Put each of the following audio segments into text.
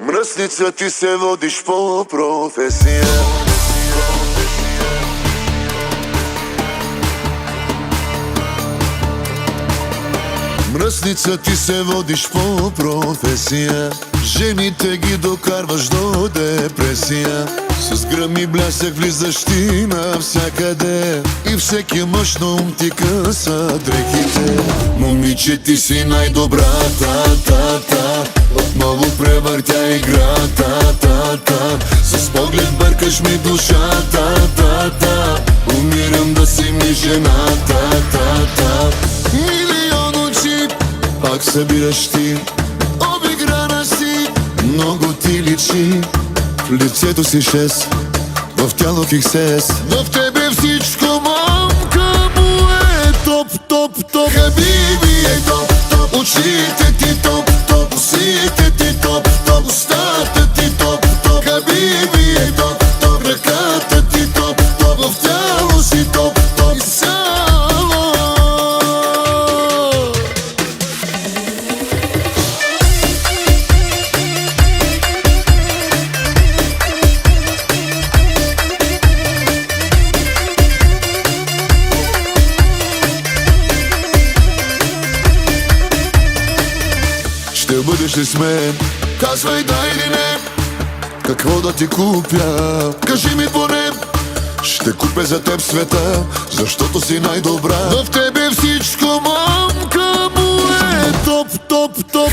Мръсница, ти се водиш по професия. Мръсница, ти се водиш по професия. Жените ги докарваш до депресия. С гръм и блясък влизаш ти навсякъде и всеки мъж на ум ти къса дрехите. Момиче, ти си най-добрата, та. Отново превъртя играта, та. С поглед бъркаш ми душата, та. Умирам да си ми жената, та. Милион очи пак събираш ти. Обиграна си, много ти личи. В лицето си 6, в тяло XS. В тебе всичко, мамка му е топ. Хабиби е топ. Очите ти топ. Усите ти топ. Устата ти топ. Хабиби е топ. Ръката ти топ. В тяло си топ. Изцяло. Ще бъдеш ли с мен? Казвай да или не. Какво да ти купя? Кажи ми поне. Ще купя за теб света, защото си най-добра. В тебе всичко, мамка му е топ.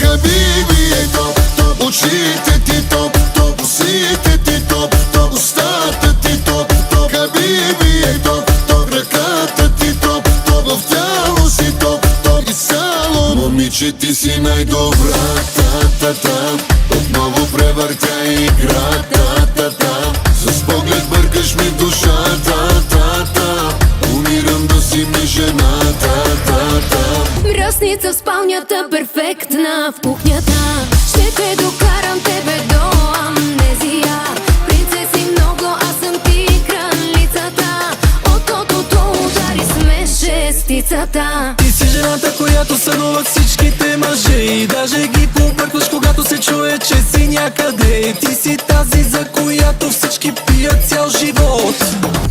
Хабиби е топ. Очите ти топ. Усите ти топ. Устата ти топ. Хабиби е топ. Ръката ти топ. В тяло си топ. Изцяло. Момиче, ти си най-добрата, та. Отново превъртя играта, та. С поглед бъркаш ми душата, та. Умирам да си ми жената, та. Мръсница в спалнята, перфектна в кухнята. Ще те докарам тебе до амнезия. Принцеси много, аз съм ти кралицата. От тотото удари с мен шестицата. Ти си жената, която сънуват всичките мъже и даже ги побъркваш, когато се чуе, че си някъде. Ти си тази, за която всички пият цял живот.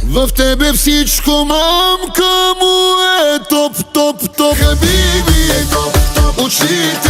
В тебе всичко, мамка му е топ. Хабиби е топ. Очите